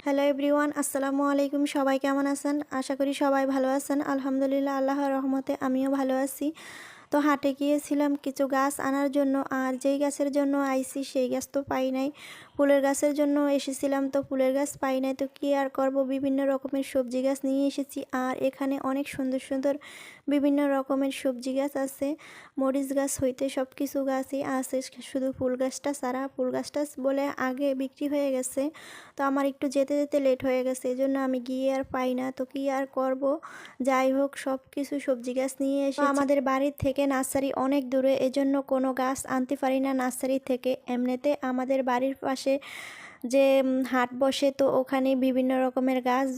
Hello everyone, আসসালামু আলাইকুম। সবাই কেমন আছেন? আশা করি সবাই ভালো আছেন। আলহামদুলিল্লাহ, আল্লাহর রহমতে আমিও ভালো আছি। তো হাটে গিয়েছিলাম কিছু গাছ আনার জন্য, আর যেই গাছের জন্য আইছি সেই গাছ তো পাই নাই। ফুলের গাছের জন্য এসেছিলাম, তো ফুলের গাছ পাই নাই, তো কী আর করব, বিভিন্ন রকমের সবজি গাছ নিয়ে এসেছি। আর এখানে অনেক সুন্দর সুন্দর বিভিন্ন রকমের সবজি গাছ আছে। মরিচ গাছ হইতে সব কিছু গাছই আছে, শুধু ফুল গাছটা ছাড়া। ফুল গাছটা বলে আগে বিক্রি হয়ে গেছে, তো আমার একটু যেতে যেতে লেট হয়ে গেছে, এই জন্য আমি গিয়ে আর পাই না। তো কী আর করব, যাই হোক সব কিছু সবজি গাছ নিয়ে এসে আমাদের বাড়ির থেকে নার্সারি অনেক দূরে, এজন্য কোনো গাছ আনতে পারি না নার্সারি থেকে। এমনিতে আমাদের বাড়ির পাশে যে হাট বসে, তো ওখানে বিভিন্ন রকমের গাছ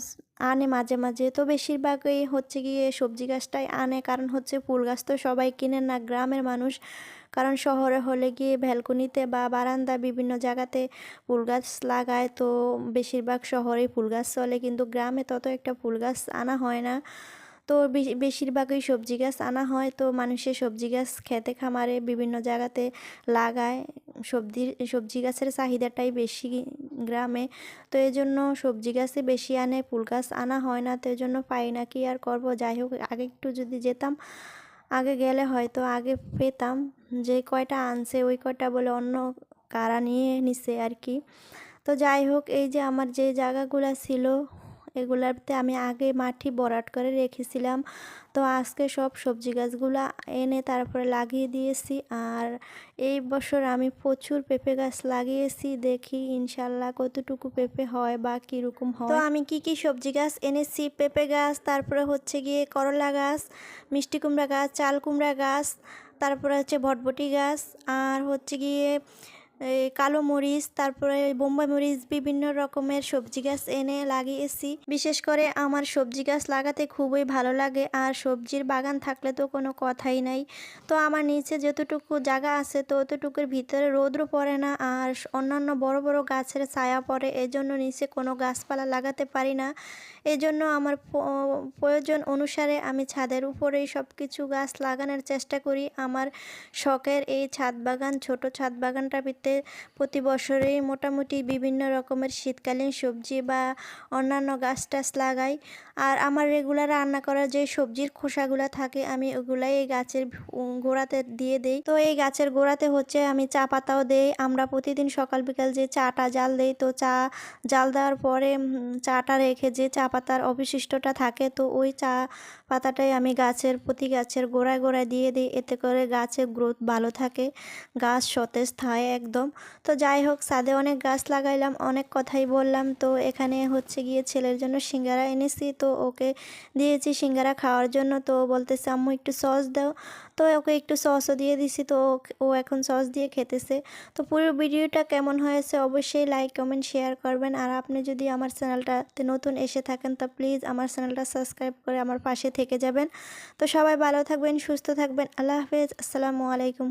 আনে মাঝে মাঝে। তো বেশিরভাগই হচ্ছে গিয়ে সবজি গাছটাই আনে, কারণ হচ্ছে ফুল গাছ তো সবাই কিনে না, গ্রামের মানুষ। কারণ শহরে হলে গিয়ে ব্যালকনিতে বা বারান্দা বিভিন্ন জায়গাতে ফুল গাছ লাগায়, তো বেশিরভাগ শহরেই ফুল গাছ চলে, কিন্তু গ্রামে তত একটা ফুল গাছ আনা হয় না। তো বেশিরভাগই সবজি গাছ আনা হয়। তো মানুষের সবজি গাছ খেতে খামারে বিভিন্ন জায়গাতে লাগায়। সবজি গাছের চাহিদাটাই বেশি গ্রামে, তো এই জন্য সবজি গাছই বেশি আনে, ফুল গাছ আনা হয় না। তো এই জন্য পাই না, কি আর করব। যাই হোক, আগে একটু যদি যেতাম, আগে গেলে হয়তো আগে পেতাম। যে কয়টা আনছে ওই কয়টা বলে অন্য কারা নিয়ে নিছে আর কি। তো যাই হোক, এই যে আমার যে জায়গাগুলো ছিল এগুলাতে আমি আগে মাটি ভরাট করে রেখেছিলাম। তো আজকে সব সবজি গাছগুলা এনে তারপরে লাগিয়ে দিয়েছি। আর এই বছর আমি প্রচুর পেঁপে গাছ লাগিয়েছি, দেখি ইনশাল্লাহ কতটুকু পেঁপে হয় বা কীরকম হয়। তো আমি কি কি সবজি গাছ এনেছি: পেঁপে গাছ, তারপরে হচ্ছে গিয়ে করলা গাছ, মিষ্টি কুমড়া গাছ, চাল কুমড়া গাছ, তারপরে হচ্ছে ভটভটি গাছ, আর হচ্ছে গিয়ে এই কালো মরিচ, তারপরে বোম্বাই মরিচ, বিভিন্ন রকমের সবজি গাছ এনে লাগিয়েছি। বিশেষ করে আমার সবজি গাছ লাগাতে খুবই ভালো লাগে, আর সবজির বাগান থাকলে তো কোনো কথাই নাই। তো আমার নিচে যতটুকু জায়গা আছে, তো অতটুকুর ভিতরে রোদ্র পড়ে না, আর অন্যান্য বড় বড় গাছের ছায়া পড়ে, এজন্য নিচে কোনো গাছপালা লাগাতে পারি না। এজন্য আমার প্রয়োজন অনুসারে আমি ছাদের উপরেই সব কিছু গাছ লাগানোর চেষ্টা করি। আমার শখের এই ছাদ বাগান, ছোট ছাদ বাগানটাতে প্রতি বছরেই মোটামুটি বিভিন্ন রকমের শীতকালীন সবজি বা অন্যান্য গাছ টাছ লাগাই। আর আমার রেগুলার রান্না করার যে সবজির খোসাগুলো থাকে, আমি ওগুলাই এই গাছের গোড়াতে দিয়ে দেই। তো এই গাছের গোড়াতে হচ্ছে আমি চা পাতাও দেই। আমরা প্রতিদিন সকাল বিকাল যে চাটা জাল দেই, তো চা জাল দেওয়ার পরে চাটা রেখে যে চা পাতার অবশিষ্টটা থাকে, তো ওই চা পাতাটাই আমি প্রতি গাছের গোড়ায় গোড়ায় দিয়ে দিই। এতে করে গাছের গ্রোথ ভালো থাকে, গাছ সতেজ থাকে একদম। তো যাই হোক, ছাদে অনেক গাছ লাগাইলাম, অনেক কথাই বললাম। তো এখানে হচ্ছে গিয়ে ছেলের জন্য সিঙ্গারা এনেছি, তো ওকে দিয়েছি সিঙ্গারা খাওয়ার জন্য। তো বলতেছে আম্মু একটু সস দাও, তো ওকে একটু সসও দিয়ে দিছি। তো ও এখন সস দিয়ে খেতেছে। তো পুরো ভিডিওটা কেমন হয়েছে অবশ্যই লাইক কমেন্ট শেয়ার করবেন। আর আপনি যদি আমার চ্যানেলটাতে নতুন এসে থাকেন, তো প্লিজ আমার চ্যানেলটা সাবস্ক্রাইব করে আমার পাশে থেকে যাবেন। তো সবাই ভালো থাকবেন, সুস্থ থাকবেন। আল্লাহ হাফেজ, আসসালামু আলাইকুম।